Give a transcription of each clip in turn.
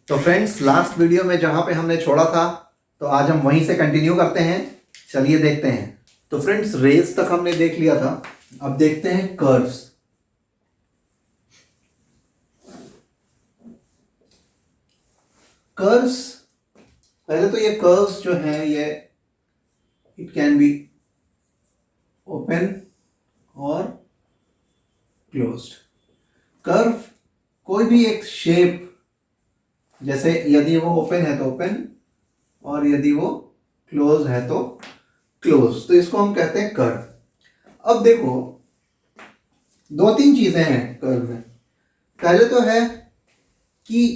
तो friends, last video में जहां पे हमने छोड़ा था तो आज हम वहीं से कंटिन्यू करते हैं। चलिए देखते हैं। तो फ्रेंड्स, रेस तक हमने देख लिया था। अब देखते हैं कर्व्स। कर्व्स, पहले तो ये कर्व्स जो हैं ये इट कैन बी ओपन और क्लोज्ड। कर्व कोई भी एक शेप, जैसे यदि वो ओपन है तो ओपन और यदि वो क्लोज है तो क्लोज, तो इसको हम कहते हैं कर्व। अब देखो, दो तीन चीजें हैं कर्व में। पहले तो है कि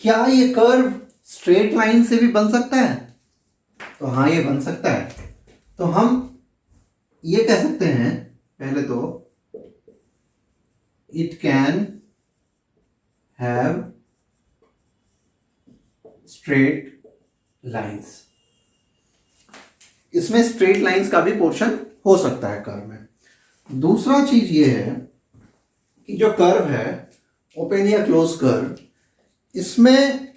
क्या ये कर्व स्ट्रेट लाइन से भी बन सकता है? तो हाँ, ये बन सकता है। तो हम ये कह सकते हैं पहले तो it can have straight lines. इसमें स्ट्रेट लाइंस का भी पोर्शन हो सकता है कर्व में। दूसरा चीज ये है कि जो कर्व है, ओपन या क्लोज कर्व, इसमें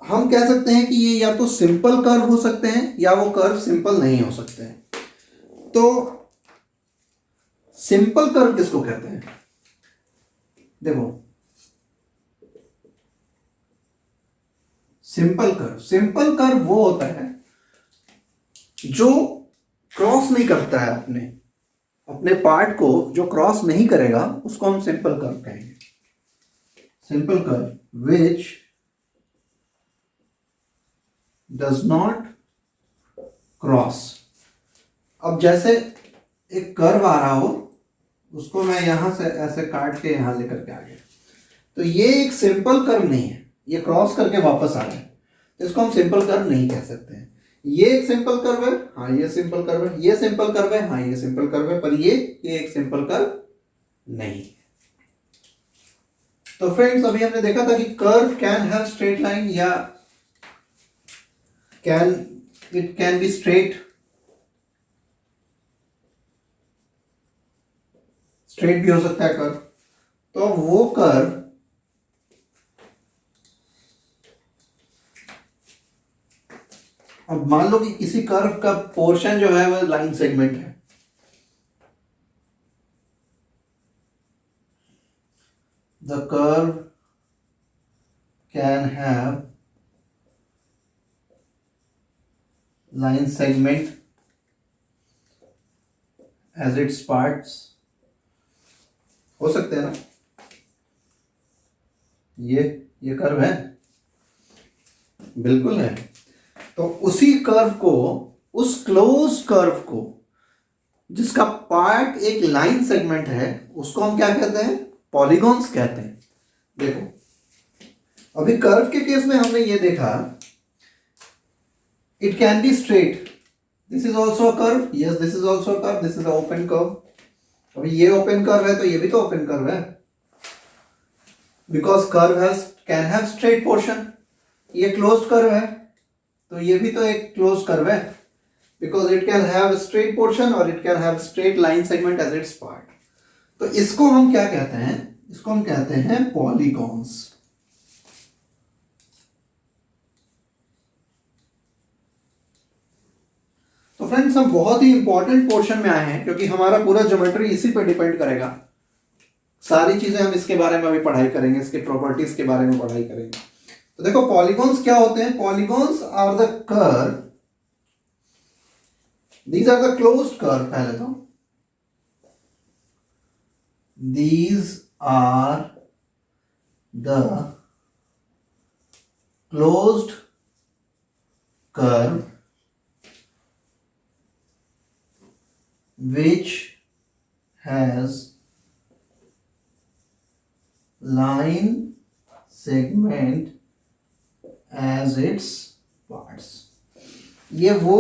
हम कह सकते हैं कि ये या तो सिंपल कर्व हो सकते हैं या वो कर्व सिंपल नहीं हो सकते हैं। तो सिंपल कर्व किसको कहते हैं? देखो, सिंपल कर्व वो होता है जो क्रॉस नहीं करता है, अपने पार्ट को जो क्रॉस नहीं करेगा उसको हम सिंपल कर्व कहेंगे। Simple curve which does not cross. अब जैसे एक कर्व आ रहा हो, उसको मैं यहां से ऐसे काट के यहां लेकर के आ गया, तो ये एक सिंपल कर्व नहीं है, ये क्रॉस करके वापस आ रहा है, तो इसको हम सिंपल कर्व नहीं कह सकते हैं। ये एक सिंपल कर्व है, हाँ ये सिंपल कर्व है, ये सिंपल कर्व है, हाँ ये सिंपल कर्व है, पर ये एक सिंपल कर्व नहीं है। तो फ्रेंड्स, अभी हमने देखा था कि curve can have straight line या इट कैन बी स्ट्रेट भी हो सकता है कर्व। तो वो कर्व अब मान लो कि किसी कर्व का पोर्शन जो है वो लाइन सेगमेंट है। The curve can have line segment as its parts. हो सकते हैं ना? ये कर्व है, बिल्कुल है। तो उसी कर्व को, उस क्लोज कर्व को जिसका पार्ट एक लाइन सेगमेंट है, उसको हम क्या कहते हैं? पॉलीगॉन्स कहते हैं। देखो, अभी कर्व के केस में हमने ये देखा, it can be straight, this is also a curve, yes this is also a curve, this is a open curve. अभी ये ओपन कर्व है तो ये भी तो ओपन कर्व है, because curve can have straight portion. ये क्लोज्ड कर्व है तो ये भी तो एक क्लोज कर्व है, because it can have straight portion और it can have straight line segment as its part. तो इसको हम क्या कहते हैं? इसको हम कहते हैं पॉलीगॉन्स। तो फ्रेंड्स, हम बहुत ही इंपॉर्टेंट पोर्शन में आए हैं, क्योंकि हमारा पूरा ज्योमेट्री इसी पे डिपेंड करेगा। सारी चीजें हम इसके बारे में अभी पढ़ाई करेंगे, इसके प्रॉपर्टीज के बारे में पढ़ाई करेंगे। तो देखो, पॉलीगॉन्स क्या होते हैं? Polygons are the curve, these are the closed curve. पहले तो these are the closed curve which has line segment as its parts। ये वो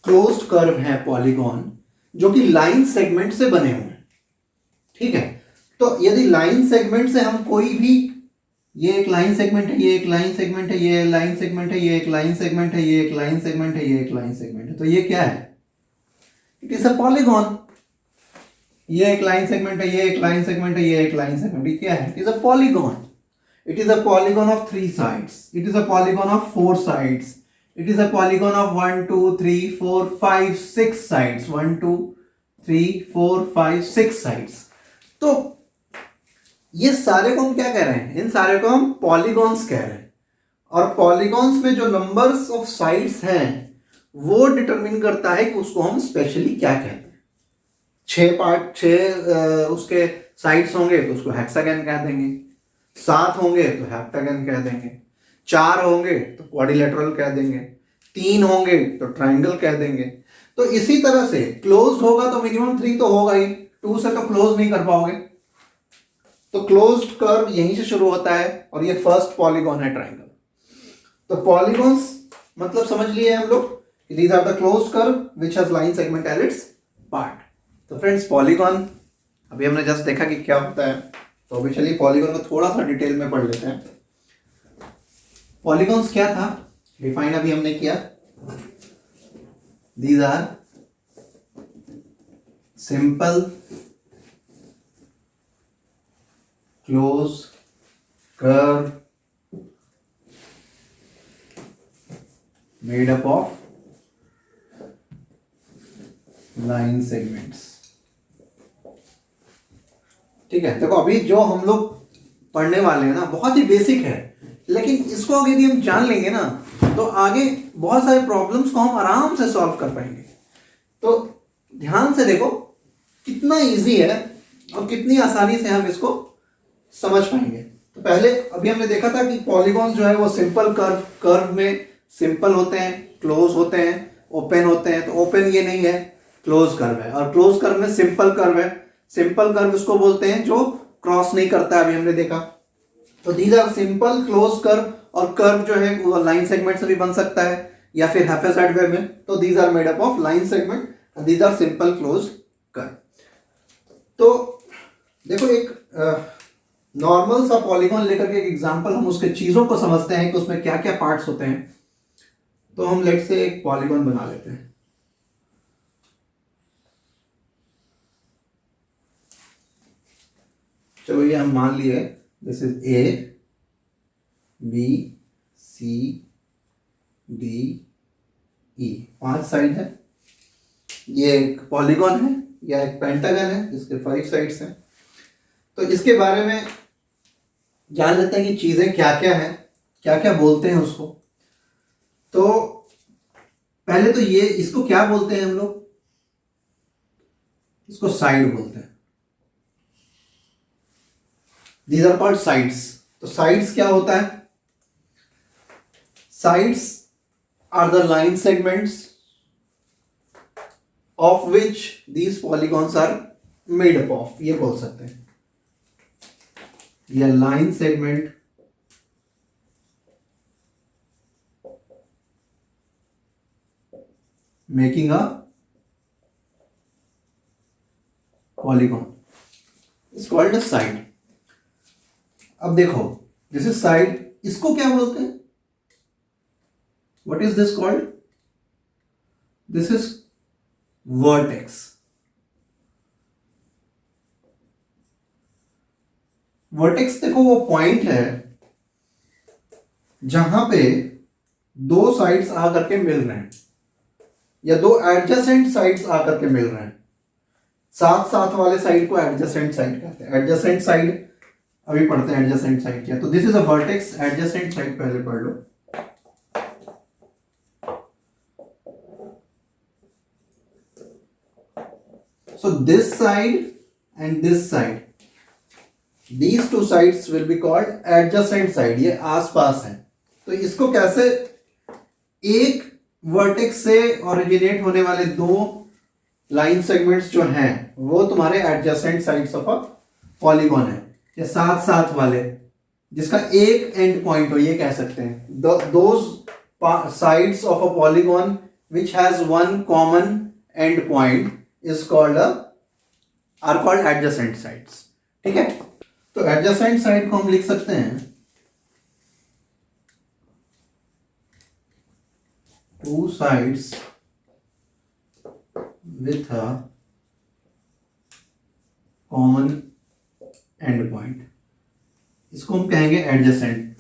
क्लोज्ड कर्व है पॉलीगॉन जो कि लाइन सेगमेंट से बने हुए हैं। ठीक है, तो यदि लाइन सेगमेंट से हम कोई भी, ये एक लाइन सेगमेंट है, ये एक लाइन सेगमेंट है, ये लाइन सेगमेंट है, ये एक लाइन सेगमेंट है, ये एक लाइन सेगमेंट है, ये एक लाइन सेगमेंट है, तो ये क्या है? It is a polygon. ये एक लाइन सेगमेंट है, ये एक लाइन सेगमेंट है, ये एक लाइन सेगमेंट, ये क्या है? It is a polygon. It is a polygon of 3 sides. It is a polygon of 4 sides. It is a polygon of 1, 2, 3, 4, 5, 6 sides. 1, 2, 3, 4, 5, 6 sides. तो ये सारे को हम क्या कह रहे हैं? इन सारे को हम पॉलीगॉन्स कह रहे हैं. और पॉलीगॉन्स में जो नंबर्स ऑफ साइड्स हैं वो डिटरमिन करता है कि उसको हम स्पेशली क्या कहते हैं. 6 उसके साइड्स होंगे तो उसको हेक्सागन कह देंगे. 7 होंगे तो हेप्टागन कह देंगे. 4 होंगे तो क्वाड्रिलेटरल कह देंगे. 3 होंगे तो ट्राइंगल कह देंगे. तो इसी तरह से क्लोज्ड होगा तो मिनिमम 3 तो होगा ही. 2 से तो क्लोज नहीं कर पाओगे. तो क्लोज्ड कर्व यहीं से शुरू होता है और ये फर्स्ट पॉलीगॉन है ट्राइंगल. तो पॉलीगॉन्स मतलब समझ लिए हम लोग, these are the closed curve which has line segment as its part. तो फ्रेंड्स पॉलीगॉन अभी हमने जस्ट देखा कि क्या होता है. तो अभी चलिए पॉलीगॉन को थोड़ा सा डिटेल में पढ़ लेते हैं. पॉलीगॉन्स क्या था, डिफाइन अभी हमने किया. These are simple close curve made up of line segments. ठीक है. देखो अभी जो हम लोग पढ़ने वाले हैं ना बहुत ही बेसिक है, लेकिन इसको अगर यदि हम जान लेंगे ना तो आगे बहुत सारे प्रॉब्लम्स को हम आराम से सॉल्व कर पाएंगे. तो ध्यान से देखो कितना इजी है और कितनी आसानी से हम इसको समझ पाएंगे. तो पहले अभी हमने देखा था कि पॉलीगॉन्स जो है वो सिंपल कर्व में सिंपल होते हैं, क्लोज होते हैं, ओपन होते हैं. तो ओपन ये नहीं है, क्लोज कर्व है. और क्लोज कर्व में सिंपल कर्व है. सिंपल कर्व उसको बोलते हैं जो क्रॉस नहीं करता. अभी हमने देखा. तो these are simple close curve. और कर्व जो है वो लाइन सेगमेंट से भी बन सकता है या फिर हाइपोसाइड वे में. तो these are made up of line segment and these are simple close curve. तो देखो एक नॉर्मल सा पॉलीगॉन लेकर के एक एग्जांपल हम उसके चीजों को समझते हैं कि उसमें क्या क्या पार्ट्स होते हैं. तो हम लेट से एक पॉलीगॉन बना लेते हैं. चलो ये हम मान लिए this is A B C D E. 5 side है. ये एक पॉलीगॉन है या एक पेंटागन है जिसके 5 साइड्स हैं. तो इसके बारे में जान लेते हैं कि चीजें क्या क्या हैं, क्या क्या बोलते हैं उसको. तो पहले तो ये इसको क्या बोलते हैं हम लोग, इसको साइड बोलते हैं. These are called sides. तो साइड्स क्या होता है? Sides are the line segments of which these polygons are made up of. ये बोल सकते हैं या line segment making a polygon is called a side. अब देखो दिस इज साइड. इसको क्या बोलते हैं? What is this called? This is vertex. Vertex देखो वो पॉइंट है जहां पे 2 साइड्स आकर के मिल रहे हैं या 2 एडजेसेंट साइड्स आकर के मिल रहे हैं. साथ साथ वाले साइड को एडजेसेंट साइड कहते हैं. एडजेसेंट साइड अभी पढ़ते हैं एडजेसेंट साइड क्या. तो this is a vertex. Adjacent side पहले पढ़ लो. So this side and this side, these 2 sides will be called adjacent side. ये आसपास है. तो इसको कैसे, एक वर्टेक्स से ओरिजिनेट होने वाले 2 लाइन सेगमेंट्स जो हैं वो तुम्हारे adjacent sides of a polygon है. या साथ साथ वाले जिसका एक एंड पॉइंट हो, ये कह सकते हैं. Those sides of a polygon which has one common end point is called are called adjacent sides. ठीक है. तो एडजेसेंट साइड को हम लिख सकते हैं 2 sides with a common end point, इसको हम कहेंगे एडजेसेंट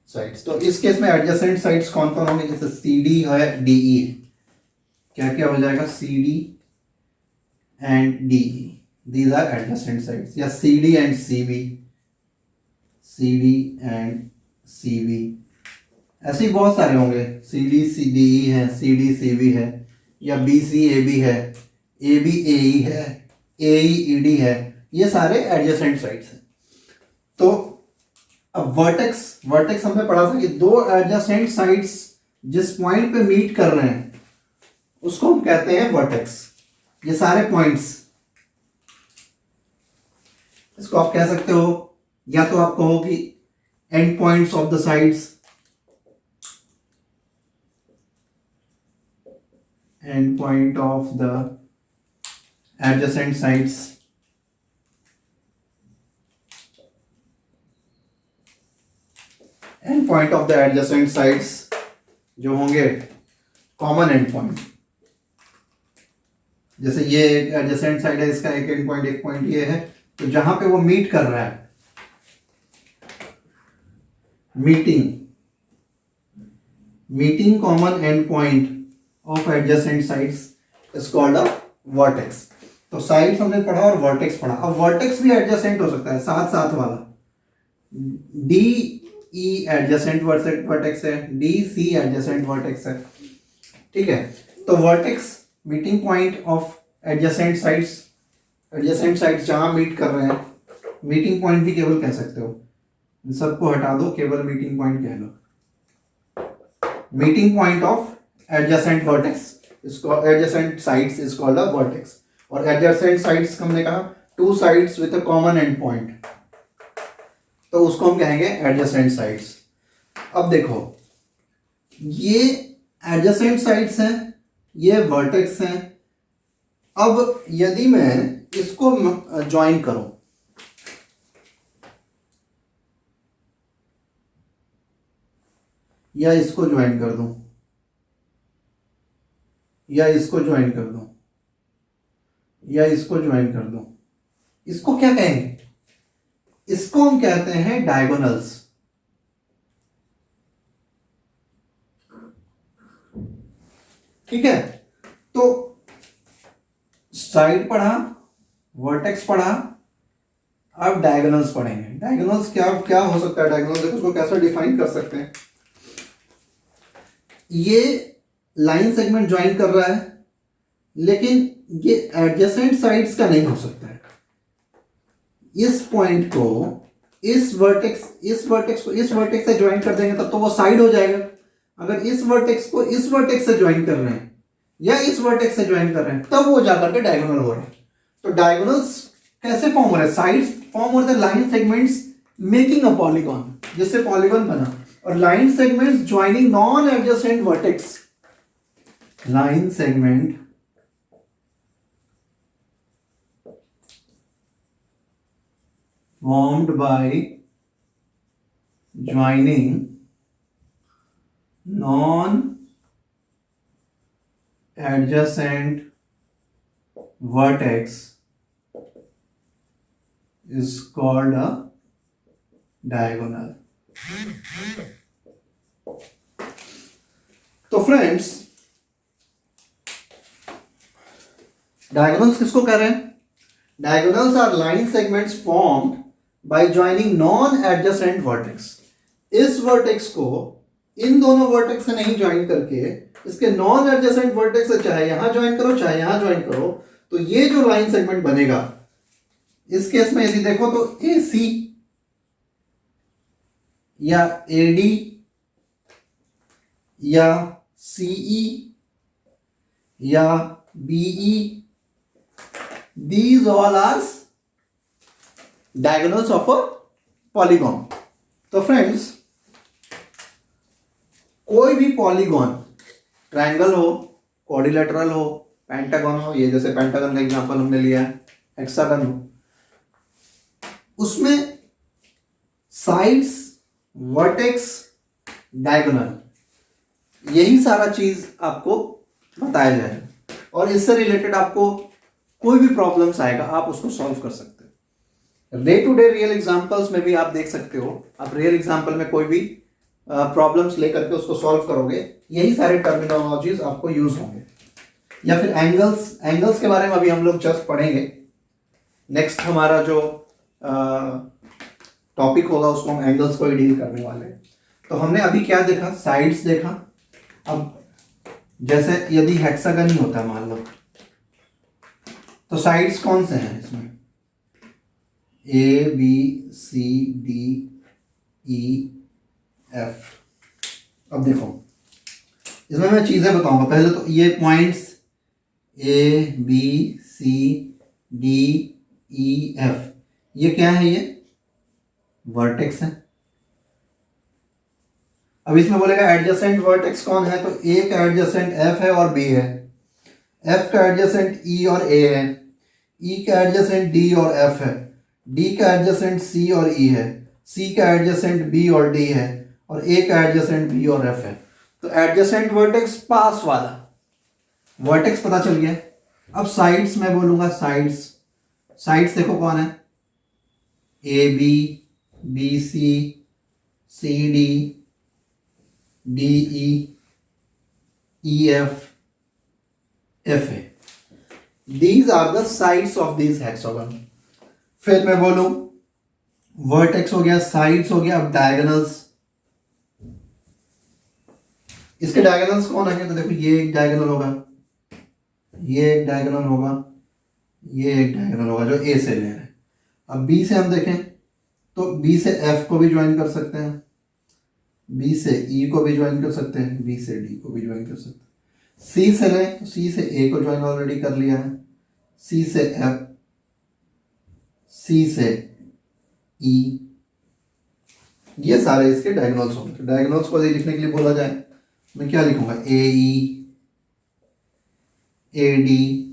साइड्स। तो इस केस में एडजेसेंट साइड्स कौन कौन होंगे, जैसे सी डी है, डी ई है, क्या क्या हो जाएगा, C D and D E, these are adjacent sides. या C D and C B, C D and C B, ऐसे ही बहुत सारे होंगे, सी डी सी डी ई है, सी डी सी बी है, या बी सी ए बी है, ए बी ए ई है, ए ई डी है, ये सारे एडजेसेंट साइड्स हैं। तो अब वर्टेक्स, वर्टेक्स हमने पढ़ा था कि दो एडजेसेंट साइड्स जिस पॉइंट पे मीट कर रहे हैं उसको हम कहते हैं वर्टेक्स। ये सारे पॉइंट्स, इसको आप कह सकते हो, या तो आप कहो कि and points of the sides, and point of the adjacent sides, and point of the adjacent sides जो होंगे कॉमन एंड पॉइंट। जैसे ये एक एडजेसेंट साइड है, इसका एक पॉइंट ये है, तो जहां पे वो मीट कर रहा है, meeting common end point of adjacent sides is called a vertex. तो साइड्स हमने पढ़ा और वर्टेक्स पढ़ा। अब वर्टेक्स भी एडजेसेंट हो सकता है, साथ साथ वाला, डी ई एडजेसेंट वर्टेक्स है, डी सी एडजेसेंट वर्टेक्स है, ठीक है। तो vertex meeting point of adjacent sides, adjacent sides जहां मीट कर रहे हैं, मीटिंग पॉइंट भी केवल कह सकते हो, इन सबको हटा दो, केवल मीटिंग पॉइंट कह लो। Meeting point of adjacent vertex, इसको adjacent sides is called a vertex. और एडजेसेंट साइड्स हमने कहा two sides with a common end point, तो उसको हम कहेंगे एडजेसेंट साइड्स। अब देखो, ये एडजेसेंट साइड्स हैं, ये वर्टेक्स हैं। अब यदि मैं इसको ज्वाइन करूं, या इसको ज्वाइन कर दूं, या इसको ज्वाइन कर दूं, या इसको ज्वाइन कर दूं, इसको क्या कहेंगे, इसको हम कहते हैं डायगोनल्स। ठीक है, तो साइड पढ़ा, वर्टेक्स पढ़ा, अब डायगोनल्स पढ़ेंगे। डायगोनल्स क्या क्या हो सकता है, डायगोनल्स देखो उसको कैसे डिफाइन कर सकते हैं। ये लाइन सेगमेंट ज्वाइन कर रहा है, लेकिन ये एडजेसेंट साइड्स का नहीं हो सकता है। इस पॉइंट को इस वर्टेक्स को इस वर्टेक्स से ज्वाइन कर देंगे तब तो वो साइड हो जाएगा। अगर इस वर्टेक्स को इस वर्टेक्स से ज्वाइन कर रहे हैं या इस वर्टेक्स से ज्वाइन कर रहे हैं तब वो जाकर के डायगोनल हो रहे हैं। तो डायगोनल्स कैसे फॉर्म हो रहे हैं, साइड्स फॉर्म हो रहे हैं line segments making a polygon, जिससे पॉलीगॉन बना। और line segments joining non adjacent vertex, line segment formed by joining non-adjacent vertex is called a diagonal. तो फ्रेंड्स, डायगोनल्स किसको कह रहे हैं? Diagonals are line segments formed by joining non-adjacent vertex. इस vertex को इन दोनों वर्टेक्स से नहीं ज्वाइन करके इसके नॉन एडजेसेंट वर्टेक्स से चाहे यहां ज्वाइन करो चाहे यहां ज्वाइन करो, तो ये जो लाइन सेगमेंट बनेगा, इस केस में यदि देखो तो ए सी या ए डी या सीई या B E, these all are diagonals of a polygon. तो फ्रेंड्स, कोई भी पॉलीगॉन, ट्रायंगल हो, क्वाड्रिलेटरल हो, पेंटागन हो, ये जैसे पेंटागन का एग्जांपल हमने लिया है, हेक्सागन हो, उसमें साइड्स, वर्टेक्स, डायगोनल, यही सारा चीज आपको बताया जाएगा। और इससे रिलेटेड आपको कोई भी प्रॉब्लम्स आएगा आप उसको सॉल्व कर सकते हो। Day to day real examples में भी आप देख सकते हो, आप रियल एग्जांपल में कोई भी प्रॉब्लम्स लेकर के उसको सॉल्व करोगे, यही सारे टर्मिनोलॉजीज आपको यूज होंगे। या फिर एंगल्स के बारे में अभी हम लोग जस्ट पढ़ेंगे। नेक्स्ट हमारा जो टॉपिक होगा उसको हम एंगल्स को ही डील करने वाले हैं। तो हमने अभी क्या देखा, साइड्स देखा। अब जैसे यदि हेक्सागन ही होता है मान लो, तो साइड्स कौन से हैं इसमें, A B C D E F। अब देखो इसमें मैं चीजें बताऊंगा। पहले तो ये points A B C D E F, ये क्या है, ये वर्टेक्स है। अब इसमें बोलेगा एडजेसेंट वर्टेक्स कौन है, तो A का एडजेसेंट F है और B है, F का एडजेसेंट E और A है, E का एडजेसेंट D और F है, D का एडजेसेंट C और E है, C का एडजेसेंट B और D है, और A का एडजेसेंट B और F है। तो एडजेसेंट वर्टेक्स पास वाला वर्टेक्स पता चल गया। अब साइड्स में बोलूंगा, साइड्स देखो कौन है, A B B C C D D E E F F A, these are the sides of these hexagon। फिर मैं बोलूं वर्टेक्स हो गया, साइड्स हो गया। अब डायगोनल्स, इसके डायगोनल्स कौन है, तो देखो ये एक डायगोनल होगा, ये एक डायगोनल होगा, ये एक डायगोनल होगा जो ए से ले रहे हैं। अब बी से हम देखें तो बी से एफ को भी ज्वाइन कर सकते हैं, बी से ई को भी ज्वाइन कर सकते हैं, बी से डी को भी ज्वाइन कर सकते हैं। सी से लें तो सी से ए को ज्वाइन ऑलरेडी कर लिया है, सी से एफ, सी से ई, ये सारे इसके डायगोनल्स होंगे। तो डायगोनल्स को लिखने के लिए बोला जाए मैं क्या लिखूंगा, A E, A D,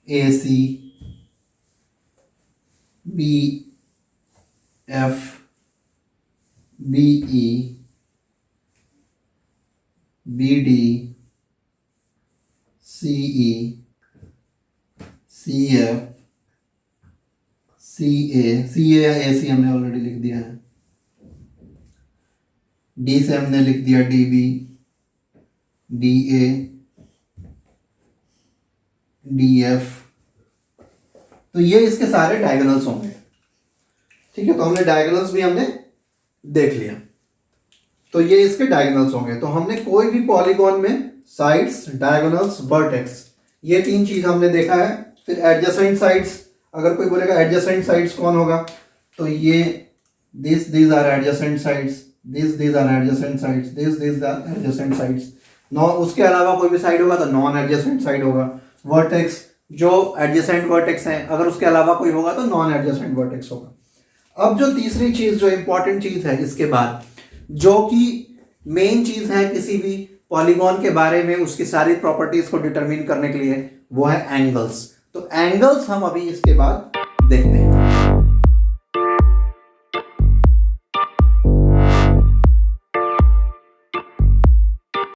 A C, B F, B E, B D, C E, C F, C A या ए सी हमने ऑलरेडी लिख दिया है, डी से हमने लिख दिया D B, D A, D F. तो ये इसके सारे डायगोनल्स होंगे। ठीक है, तो हमने डायगोनल्स भी हमने देख लिया, तो ये इसके डायगोनल्स होंगे। तो हमने कोई भी पॉलीगॉन में साइड्स, डायगोनल्स, वर्टेक्स, ये तीन चीज हमने देखा है। फिर एडजेसेंट साइड्स, अगर कोई बोलेगा एडजेसेंट साइड्स कौन होगा, तो ये these are adjacent sides, these are adjacent sides, these are adjacent sides. उसके अलावा कोई भी साइड होगा तो नॉन एडजेसेंट साइड होगा। वर्टेक्स जो एडजेसेंट वर्टेक्स है, अगर उसके अलावा कोई होगा तो नॉन एडजेसेंट वर्टेक्स होगा। अब जो तीसरी चीज, जो इंपॉर्टेंट चीज है इसके बाद, जो कि मेन चीज है किसी भी पॉलीगॉन के बारे में, उसकी सारी प्रॉपर्टीज को डिटरमिन करने के लिए, वो है एंगल्स। तो एंगल्स हम अभी इसके बाद देखते हैं।